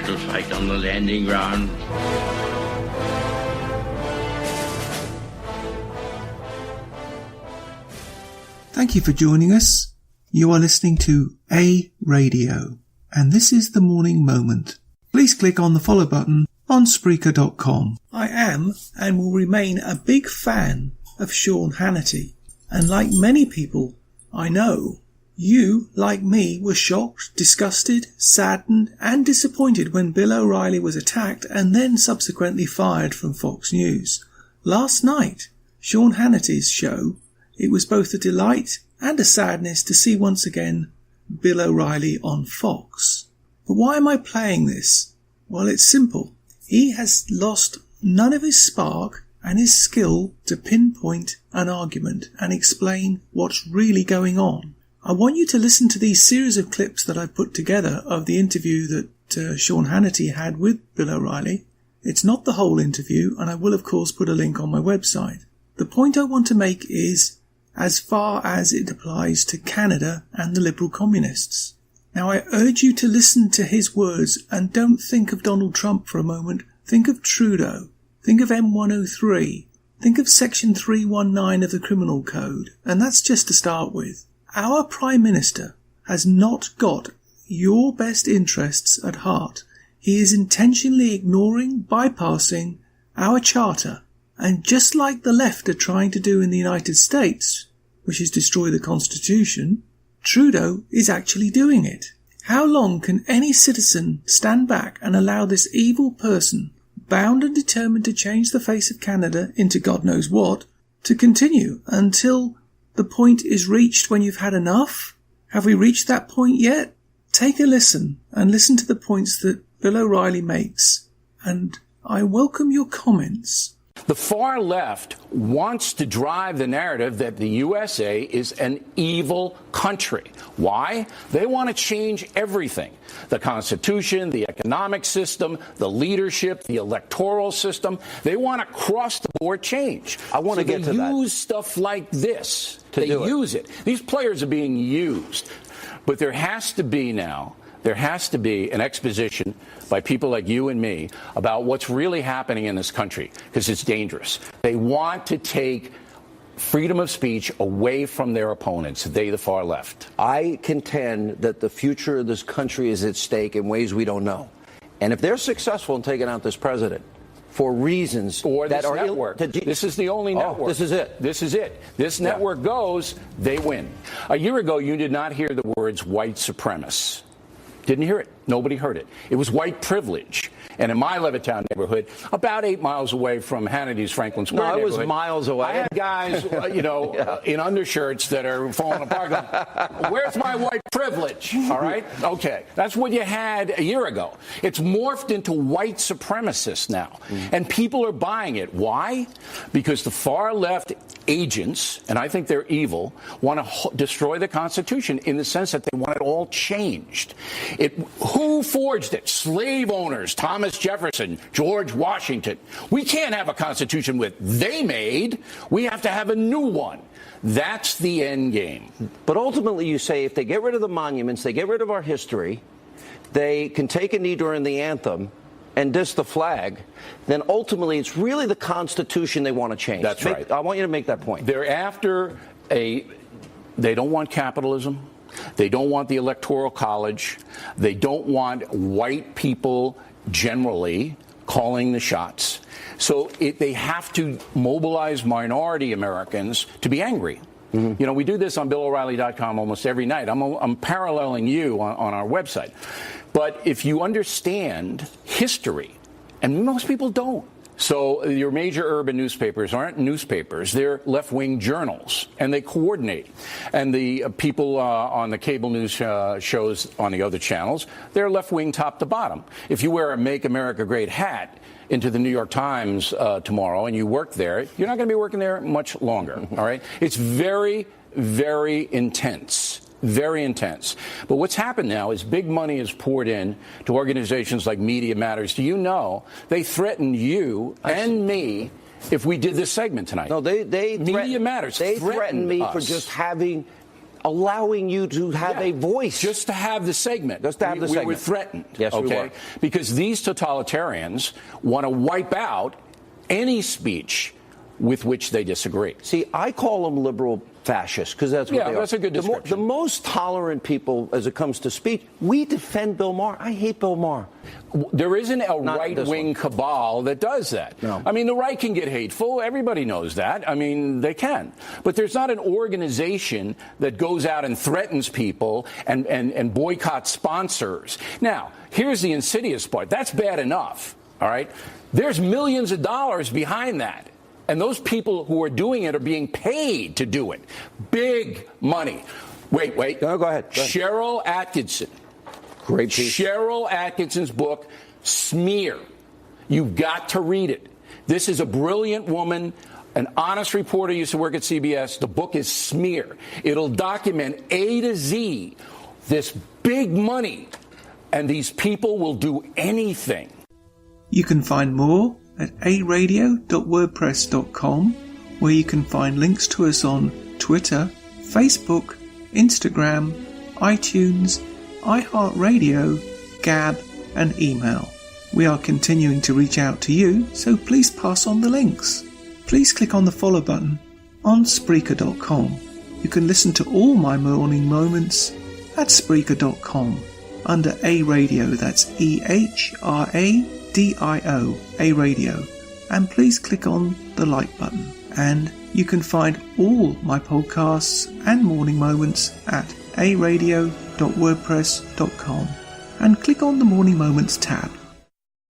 little fight on the landing ground. Thank you for joining us. You are listening to A Radio, and this is The Morning Moment. Please click on the follow button on Spreaker.com. I am and will remain a big fan of Sean Hannity, and like many people I know, you, like me, were shocked, disgusted, saddened and disappointed when Bill O'Reilly was attacked and then subsequently fired from Fox News. Last night, Sean Hannity's show, it was both a delight and a sadness to see once again Bill O'Reilly on Fox. But why am I playing this? Well, it's simple. He has lost none of his spark and his skill to pinpoint an argument and explain what's really going on. I want you to listen to these series of clips that I put together of the interview that Sean Hannity had with Bill O'Reilly. It's not the whole interview, and I will of course put a link on my website. The point I want to make is as far as it applies to Canada and the Liberal Communists. Now I urge you to listen to his words and don't think of Donald Trump for a moment. Think of Trudeau. Think of M103. Think of Section 319 of the Criminal Code. And that's just to start with. Our Prime Minister has not got your best interests at heart. He is intentionally ignoring, bypassing our charter. And just like the left are trying to do in the United States, which is destroy the Constitution, Trudeau is actually doing it. How long can any citizen stand back and allow this evil person, bound and determined to change the face of Canada into God knows what, to continue until the point is reached when you've had enough? Have we reached that point yet? Take a listen and listen to the points that Bill O'Reilly makes, and I welcome your comments. The far left wants to drive the narrative that the USA is an evil country. Why? They want to change everything. The Constitution, the economic system, the leadership, the electoral system. They want to cross-the-board change. I want to get to that. They use stuff like this. They use it. These players are being used. But there has to be an exposition by people like you and me about what's really happening in this country, because it's dangerous. They want to take freedom of speech away from their opponents, the far left. I contend that the future of this country is at stake in ways we don't know. And if they're successful in taking out this president for reasons or that this are network. This is the only network. This is it. This is it. This network goes, they win. A year ago, you did not hear the words white supremacist. Didn't hear it. Nobody heard it. It was white privilege. And in my Levittown neighborhood, about 8 miles away from Hannity's Franklin Square neighborhood. No, it was miles away. I had guys, in undershirts that are falling apart going, where's my white privilege? All right? Okay. That's what you had a year ago. It's morphed into white supremacists now. And people are buying it. Why? Because the far left agents, and I think they're evil, want to destroy the Constitution in the sense that they want it all changed. Who forged it? Slave owners, Thomas Jefferson, George Washington. We can't have a Constitution with they made. We have to have a new one. That's the end game. But ultimately, you say if they get rid of the monuments, they get rid of our history, they can take a knee during the anthem and diss the flag, then ultimately it's really the Constitution they want to change. That's right. I want you to make that point. They're after they don't want capitalism. They don't want the Electoral College. They don't want white people generally calling the shots. So they have to mobilize minority Americans to be angry. Mm-hmm. We do this on bill-oreilly.com almost every night. I'm paralleling you on our website. But if you understand history, and most people don't, so your major urban newspapers aren't newspapers, they're left-wing journals, and they coordinate. And the people on the cable news shows on the other channels, they're left-wing top to bottom. If you wear a Make America Great hat into the New York Times tomorrow and you work there, you're not going to be working there much longer, all right? It's very, very intense. Very intense. But what's happened now is big money is poured in to organizations like Media Matters. Do you know they threatened you and me if we did this segment tonight? No, they Media Matters. They threatened me us for just having allowing you to have a voice. Just to have the segment. Just to have the segment. We were threatened. Yes, we were. Because these totalitarians want to wipe out any speech with which they disagree. See, I call them liberal fascists because that's what they are. That's a good description. The most tolerant people as it comes to speech, we defend Bill Maher. I hate Bill Maher. There isn't a right-wing cabal that does that. No. I mean, the right can get hateful. Everybody knows that. I mean, they can. But there's not an organization that goes out and threatens people and boycotts sponsors. Now, here's the insidious part. That's bad enough, all right? There's millions of dollars behind that. And those people who are doing it are being paid to do it. Big money. Wait. No, go ahead. Cheryl Atkinson. Great piece. Cheryl Atkinson's book, Smear. You've got to read it. This is a brilliant woman, an honest reporter, used to work at CBS. The book is Smear. It'll document A to Z this big money, and these people will do anything. You can find more at aradio.wordpress.com, where you can find links to us on Twitter, Facebook, Instagram, iTunes, iHeartRadio, Gab, and email. We are continuing to reach out to you, so please pass on the links. Please click on the follow button on Spreaker.com. You can listen to all my morning moments at Spreaker.com under A Radio, that's EHRADIO, A Radio, and please click on the like button. And you can find all my podcasts and morning moments at aradio.wordpress.com and click on the Morning Moments tab.